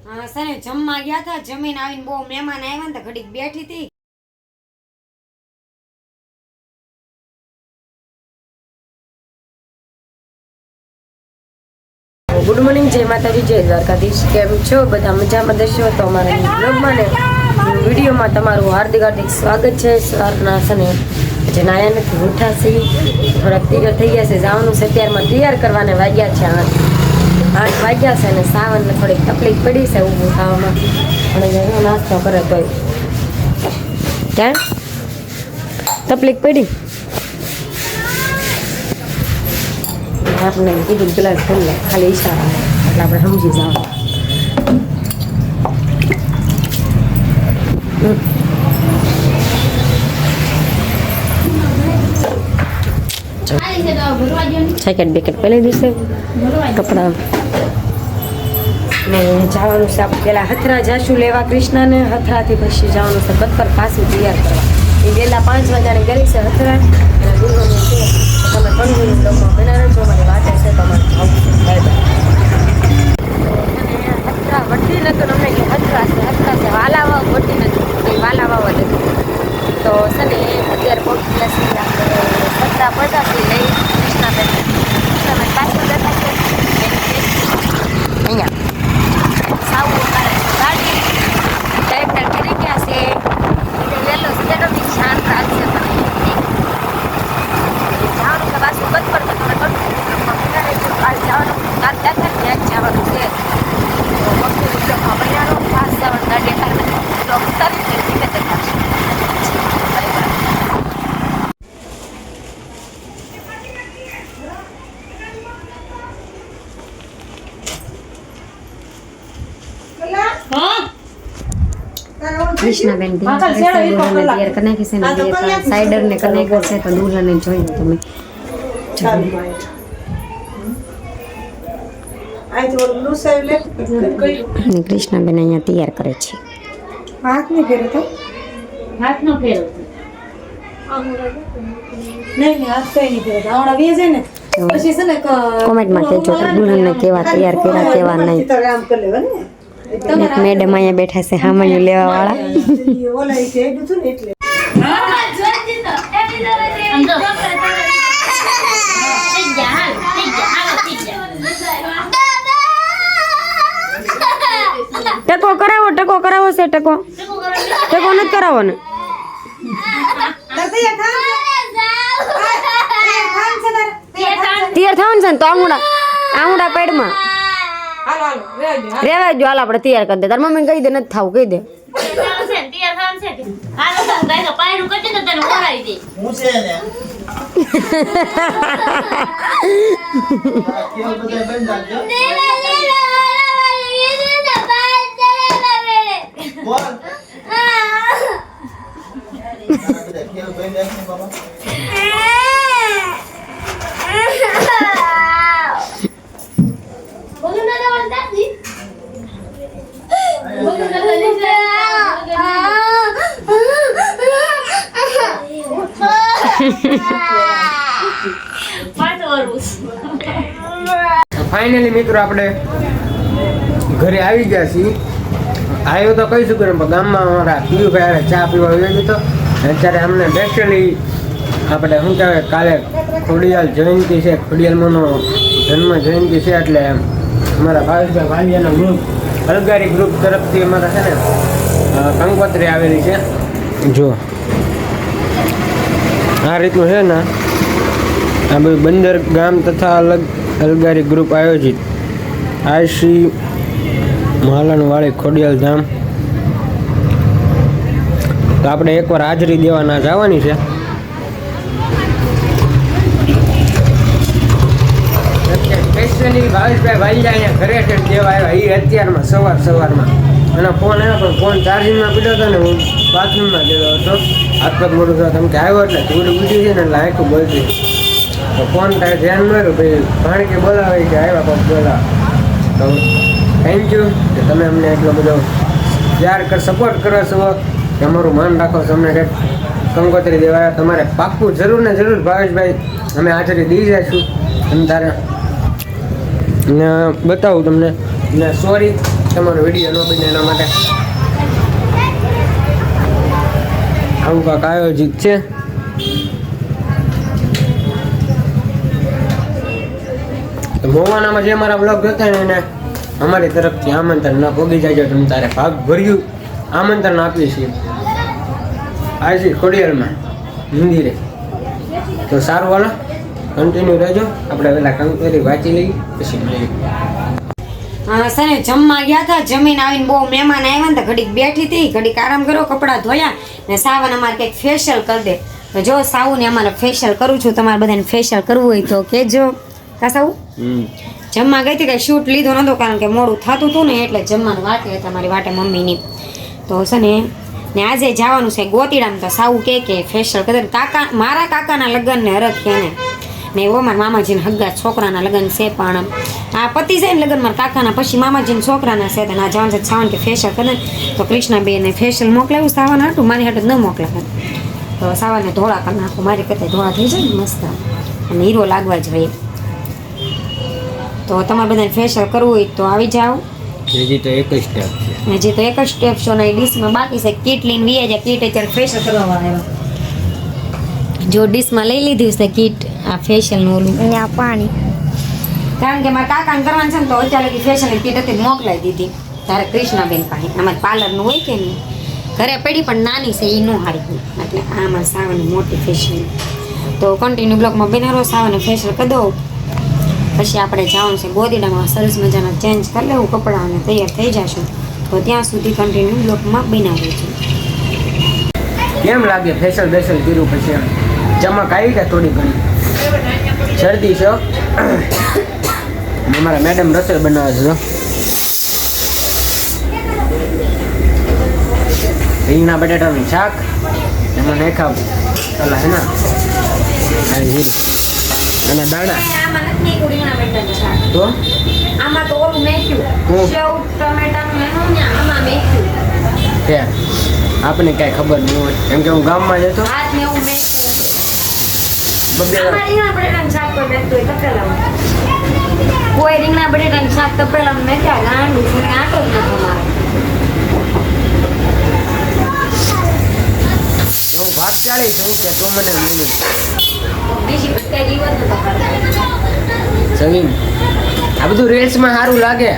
હા સને જમવા ગયા હતા, જમીન આવીને બહુ મહેમાન આવ્યા ને તો ઘડીક બેઠી હતી. ગુડ મોર્નિંગ, જય માતાજી, જય દ્વારકાધીશ. કેમ છો બધા? મજામાં દશો તો અમારા બ્લોગમાં ને વિડીયોમાં તમારું હાર્દિક હાર્દિક સ્વાગત છે. સવારના સને જે નાયા નથી ઉઠાશી, થોડાક તૈયાર થઈ ગયા છે, જવાનું છે. અત્યારમાં તૈયાર કરવાને વાગ્યા છે 8 વાગ્યા છે. અને સાવનને થોડીક તકલીફ પડી છે ઊભું થવામાં, અને નાસ્તો કરે તોય ક્યાં તકલીફ પડી. આપણે કીધું ગ્લાસ ભરી લે, ખાલી ઈશારા એટલે આપણે સમજી જવાનું. જેકેટ બેકેટ પહેરી દીશે, કપડાં ને જવાનું છે. આપણે પેલા હથરા જાશું લેવા કૃષ્ણને, હથરાથી પછી જવાનું છે બત્તર પાછું તૈયાર કરવા. એ વહેલા 5 વાગ્યાની ગઈ છે હથરા, અને ગુરુને છે તમે કણવીનું બ્લોગમાં બનાવો છો. અમારી વાત છે તમારે જવું બાય બાય. હથરા વટી નતું, અમને કે હથરા છે વાલાવા વટી નથી, કંઈ વાલાવા નથી. તો છે ને અત્યારે પહોંચી જશે આપણે 1750 લઈ કૃષ્ણાબેન પાછળ બેઠા છે અહીંયા સાવું કરે છે ગાડી ટ્રેક્ટર કરી ગયા છે. વહેલો સજેલો બી શાંત રાખશે, પણ જવાનું કે પાછું બંધ પર તો તમે કાલ જવાનું, કાલ ત્યાં જવાનું છે. તો મસ્તી બ્લોકમાં બનાવો, ખાસ જવાનું ગાડી બ્લોક ઉતારી ધીમે દેખાશે. કૃષ્ણબેન તૈયાર કરી નાખી છે ને સાઈડર ને કરી કરશે તો દુલ્હન ને જોઈ તમે. કૃષ્ણબેન અહીંયા તૈયાર કરે છે. હાથ નહીં ફેરો તો હાથ નો ફેરો નહીં હાથ કઈ નહીં ફેરો. આવડા વે છે ને પછી છે ને કોમેન્ટમાં કહેજો કે દુલ્હનને કેવા તૈયાર કર્યા કેવા નહીં. એક મેડમ અહીંયા બેઠા છે સામાન્ય લેવા વાળા. ટકો કરાવો છે. ટકો નથી કરાવો ને. તૈયાર થવાનું છે ને તો આંગુડા પેડમાં રેવા જો. હાલ આપણે તૈયાર કરી દે. તાર મમ્મી કહી દે નથી થાવું, કહી દે. ફાઇનલી મિત્રો આપણે ઘરે આવી ગયા છીએ. આવ્યો તો કહી શકું ને, ગામમાં અમારા પીયુભાઈ ચા પીવા આવ્યો હતો. અત્યારે અમને સ્પેશિયલી આપણે શું કહેવાય, કાલે ખોડિયાલ જયંતિ છે, ખોડિયાલમાંનો જન્મ જયંતિ છે, એટલે અમારા ભાવેશભાઈ વાલિયાના ગ્રુપ અલગારી ગ્રુપ તરફથી અમારા છે ને કંકોત્રી આવેલી છે. જો આ રીતનું છે ને, આ બધું બંદર ગામ તથા અલગારી ગ્રુપ આયોજિત આયસી માલણવાળી ખોડિયાલ ધામ. તો આપણે એકવાર હાજરી દેવાના જવાની છે. સ્પેશિયલી ભાવેશભાઈ વાલિયા અહીંયા ઘરે દેવા આવ્યા. એ અત્યારમાં સવારમાં અને ફોન આવ્યો, પણ ફોન ચાર્જિંગમાં પીડ્યો હતો ને, હું બાથરૂમમાં ગયેલો હતો. હાથ પગ મોટું થયો તમે કે આવ્યો એટલે થોડું ઉઠી છે ને, એટલે આખું બોલતી તો ફોન તારે ધ્યાન માર્યું ભાઈ ભાણકી બોલાવે કે આવ્યા પગ બોલાવ. તો થેન્ક યુ કે તમે અમને એટલો બધો સપોર્ટ કરો છો, કે અમારું માન રાખો છો. અમને કંઈક કંકોત્રી દેવાયા તમારે પાક્કું જરૂર ને જરૂર ભાવેશભાઈ અમે હાજરી દઈ જઈશું. અને તારે ને બતાવું તમને ને સોરી તમારો વિડીયો ન બને એના માટે આવું કાંક આયોજિત છે. મોવાનામાં જે અમારા બ્લોગ જોતા ને એને અમારી તરફથી આમંત્રણ ના ભોગી જાય તમે તારે ભાગ ભર્યું આમંત્રણ આપીએ છીએ આજે ખોડિયારમાં મંદિરે. તો સારું હાલો કન્ટિન્યુ રહેજો. આપણે પેલા કંકોત્રી વાંચી લઈએ પછી મળીએ. સને જમવા ગયા હતા, જમીને આવીને બહુ મહેમાન આવ્યા ને તો ઘડીક બેઠી હતી, ઘડીક આરામ કર્યો, કપડાં ધોયા ને સાવન અમારે કંઈક ફેશિયલ કરી દે. તો જો સાવુને અમારે ફેશિયલ કરું છું, તમારે બધાને ફેશિયલ કરવું હોય તો કહેજો. કા સાવુ જમવા ગઈ હતી, કંઈ શૂટ લીધો નહોતો કારણ કે મોડું થતું હતું ને એટલે જમવાનું વાટે હતા મારી વાટે મમ્મીની. તો છે ને આજે જવાનું છે ગોતીડામાં. તો સાવું કે ફેશિયલ કરે કાકા, મારા કાકાના લગ્ન ને હરખ છે ને એવો મારા મામાજીને હગ્ગા છોકરાના લગ્ન છે. પણ આ પતિ છે ને લગ્ન મારા કાકાના, પછી મામાજીને છોકરાના છે. તો ના જવાનું છે સાવન કે ફેશિયલ કરે તો કૃષ્ણાબેને ફેશિયલ મોકલાવ્યું સાવન હાટું, મારી હાટું ન મોકલાવે. તો સાવનને ધોળા કરી નાખું, મારી કરતા ધોળા થઈ જાય ને મસ્ત અને હીરો લાગવા જોઈએ. તો તમારે બધાને ફેશિયલ કરવું હોય તો આવી જાઓ. હજી તો એક જ સ્ટેપ છે. હજી તો એક જ સ્ટેપ છે ને ડીશમાં બાકી છે. કીટ લઈને વી જાય, કીટ અત્યારે ફેશિયલ કરવા આવ્યા. જો ડીશમાં લઈ લીધી છે કીટ આ ફેશિયલનું ઓલું અને આ પાણી, કારણ કે મારા કાકાને કરવાનું છે ને તો અત્યારે ફેશિયલની કીટ હતી મોકલાવી દીધી તારે કૃષ્ણાબેન પાસે. અમારે પાર્લરનું હોય કે નહીં, ઘરે પડી પણ નાની છે એ ન હારી, એટલે આ અમારે સાવનની મોટી ફેશિયલ. તો કન્ટિન્યુ બ્લોગમાં બનાવો, સાવનને ફેશિયલ કરી દો પછી આપણે જવાનું છે ગોદીડામાં. સરસ મજાના ચેન્જ કરી લેવું કપડાં અને તૈયાર થઈ જશું. તો ત્યાં સુધી કન્ટિન્યુ બ્લોગમાં બનાવું છું. કેમ લાગે ફેશિયલ બેશિયલ કર્યું પછી ચમક આવી કે થોડી ઘણી? શરદી છે અમારા મેડમ રસોઈ બનાવે છે. રીંગણા બટાટાનું શાક એમાં નાખ્યા પેલા હે અને દાણા. આમાં નથી નાખ્યું રીંગણા બટાટાનું શાક. તો આમાં તો ઓલું નાખ્યું હું? સેવ ટમેટાનું એનું ને આમાં નાખ્યું. કે આપણને કાંઈ ખબર નહીં હોય કેમ કે હું ગામમાં જતો હાથ ને એવું નાખ્યું. બબે આમાં રીંગણા બટાટાનું શાક કોઈ નાખતું હોય તપેલામાં. કોઈ રીંગણા બટાટાનું શાક તપેલામાં નાખ્યા ગાંડું છે આટો જ નાખો મારે. હું ભાગ ચાળી છું કે તું મને મળ્યું બીજી બધી જીવન તો તપેલા. જમીન આ બધું રીલ્સમાં સારું લાગે,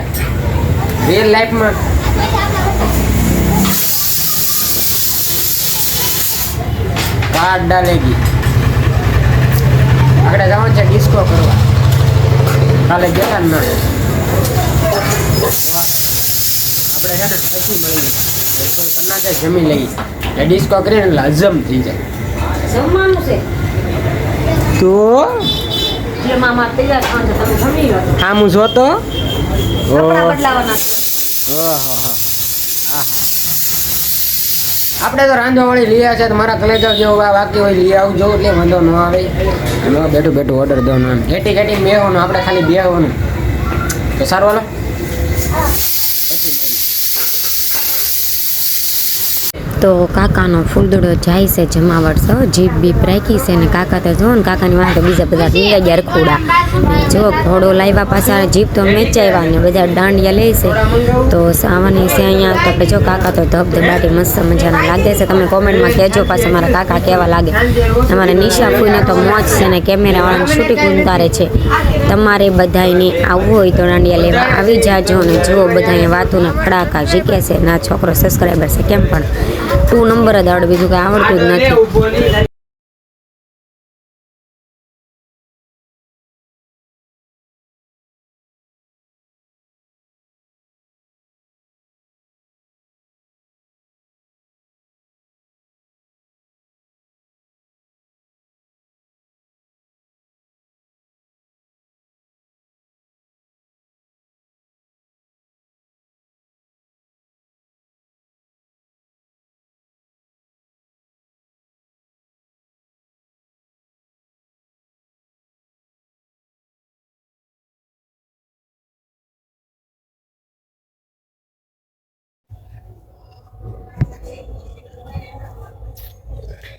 રિયલ લાઈફમાં કાર્ડ ડાલેગી. આગળ જવાનું છે ડિસ્કો કરવા, કાલે ગયા ને આપણે છે ને પછી મળીએ. ડિસ્કો કરી નાખે જમી લઈએ એ ડિસ્કો કરીને એટલે હજમ થઈ જાય. જમવાનું છે તો જે મામા તૈયાર થવાનું છે તમે જમી લો. આમ હું જોતો કપડાં બદલાવાના છે. આપણે તો રાંધવાવાળી લઈ આવ્યા છે તો મારા કલેજા જેવું બાકી હોય લઈ આવું જવું એટલે વાંધો ન આવે. બેઠું બેઠું ઓર્ડર દેવાનું, ઘેટી ઘેટી બેહવાનું, આપણે ખાલી બેહવાનું. તો સારું હાલો. તો કાકાનો ફૂલદડો જાય છે જમાવટ છો, જીપ બીપ રાખી છે ને કાકા તો જો ને કાકાની વાંહે બીજા બધા લીલા ગયા રખોડા. જો ઘોડો લાવ્યા પાછા જીપ તો મેચાવ્યા ને બધા દાંડિયા લે છે. તો સાવાની છે અહીંયા. તો આપણે જો કાકા તો ધબધબાટી મસ્ત મજાના લાગે છે. તમે કોમેન્ટમાં કહેજો પાછા મારા કાકા કેવા લાગે. તમારે નિશા ફૂઈને તો મોજ છે ને કેમેરાવાળાને શૂટિંગ ઉતારે છે. તમારે બધાને આવવું હોય તો દાંડિયા લેવા આવી જાજો ને જો બધાએ વાતોના ખડાકા શીખે છે. ના છોકરો સબસ્ક્રાઈબર છે કેમ પણ 2 નંબર જ આવડે, બીજું કંઈ આવડતું જ નથી.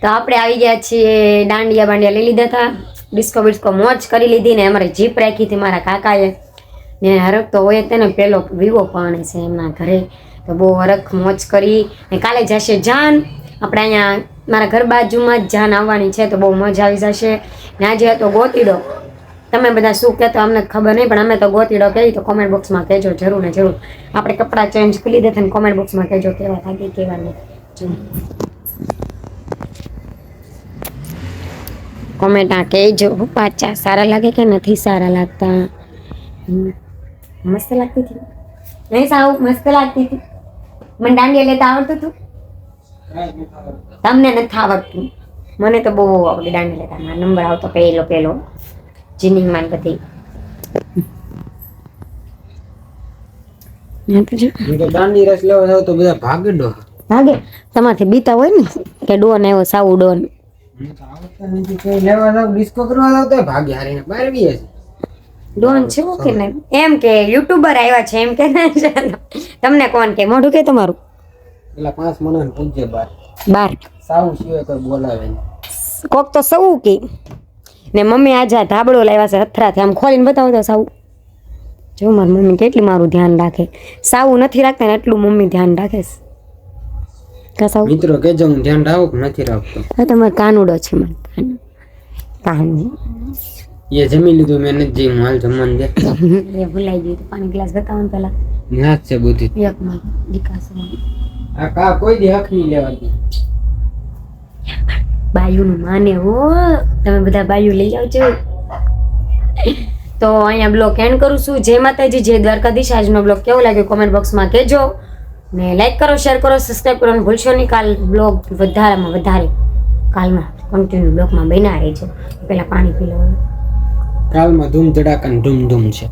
તો આપણે આવી ગયા છીએ, દાંડિયા બાંડિયા લઈ લીધા હતા, ડિસ્કો બિસ્કો મોજ કરી લીધી ને અમારી જીપ રાખી હતી મારા કાકાએ. ને હરખ તો હોય તેને પેલો વિવો પાણે છે એમના ઘરે, તો બહુ હરખ મોજ કરી. ને કાલે જશે જાન, આપણે અહીંયા મારા ઘર બાજુમાં જ જાન આવવાની છે, તો બહુ મજા આવી જશે. ને આજે હતો ગોતીડો, તમે બધા શું કહેતો અમને ખબર નહીં, પણ અમે તો ગોતીડો કહી, તો કોમેન્ટ બોક્સમાં કહેજો જરૂર ને જરૂર. આપણે કપડાં ચેન્જ કરી લીધા ને કોમેન્ટ બોક્સમાં કહેજો કેવા લાગે કેવા નહીં. કોમેન્ટ આ કહેજો પાછા સારા લાગે કે નથી સારા લાગતા. મસ્ત લાગતી હતી નહીં સાવ? મસ્ત લાગતી હતી. મને દાંડિયા લેતા આવડતું હતું? તમને નથી આવડતું, મને તો બહુ આવડે દાંડિયા લેતા. મારો નંબર આવતો પહેલો જીનિંગમાં બધી. દાંડી રસ લેવા જાવ તો બધા ભાગે ડો ભાગે. તમારથી બીતા હોય ને કે ડોન આવ્યો, સાવ ડોન. લેવા જાવ ડિસ્કો કરવા જાવ તો ભાગે હારીને બહાર બી હશે. ડોન છે કે નહીં એમ કે યુટ્યુબર આવ્યા છે એમ કે તમને કોણ કે મોઢું કે તમારું? પેલા 5 મણને પૂછજે બાર સાવ સિવાય કોઈ બોલાવે નહીં. કોક તો સૌ કે ને મમ્મી આજે આ ધાબળો લાવ્યા છે હથરાથી, આમ ખોલીને બતાવો તો સાવ. જો મારી મમ્મી કેટલી મારું ધ્યાન રાખે. સાવું નથી રાખતા ને એટલું મમ્મી ધ્યાન રાખે છે. કા સાવ મિત્રો કેજો હું ધ્યાન રાખું કે નથી રાખતો? હા તમારે કાનુડો છે મને કાનુ. એ જમી લીધું મેં નથી જઈ, હાલ જમવાનું દે. એ ભૂલાઈ ગયું પાણી ગ્લાસ બતાવો ને પેલા. ના જ છે બુદ્ધિ. એકમાં વિકાસ આ કા કોઈ દી હક નહીં લેવાતી. બાયુનું માને હો, તમે બધા બાયુ લઈ આવજો. તો અહીંયા બ્લોગ એન્ડ કરું છું. જય માતાજી, જય દ્વારકાધીશ. આજનો બ્લોગ કેવો લાગ્યો કોમેન્ટ બોક્સમાં કહેજો, ને લાઈક કરો, શેર કરો, સબસ્ક્રાઈબ કરવાનું ભૂલશો નહીં. કાલ બ્લોગ વધારે કાલમાં કન્ટિન્યુ બ્લોગમાં બન્યા રહેજો. પેલા પાણી પી લેવાનું. કાલમાં ધૂમ ધડાકા ને ધૂમ છે,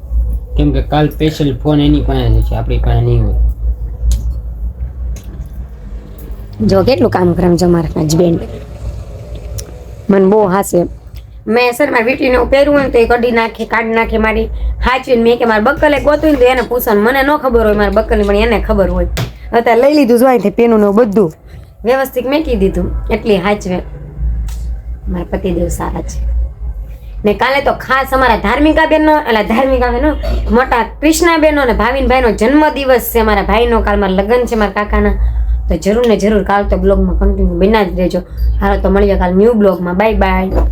કેમ કે કાલ સ્પેશિયલ ફોન એની પાસે છે, આપણી પાસે નહીં હોય. જો કેટલું કામ કરે છે મારા હસબેન્ડ, મને બહુ હાસે. મેં સર મારી વીટીને પહેરવું હોય તો એ કાઢી નાખે મારી હાચવીને. મેં કે મારે બક્કલે ગોતું ને તો એને પૂછવાનું, મને ન ખબર હોય મારા બક્કલની, પણ એને ખબર હોય. અત્યારે લઈ લીધું જોઈ પેનું ને બધું વ્યવસ્થિત મેકી દીધું, એટલી હાચવે. મારા પતિદેવ સારા છે. ને કાલે તો ખાસ અમારા ધાર્મિકાબેનનો મોટા કૃષ્ણાબેનનો ને ભાવિનભાઈનો જન્મદિવસ છે. મારા ભાઈનો કાલ મારા લગ્ન છે મારા કાકાના, તો જરૂર ને જરૂર કાલ તો બ્લોગમાં કન્ટિન્યુ બના જ રહેજો. હાલો તો મળીએ કાલ ન્યૂ બ્લોગમાં. Bye bye.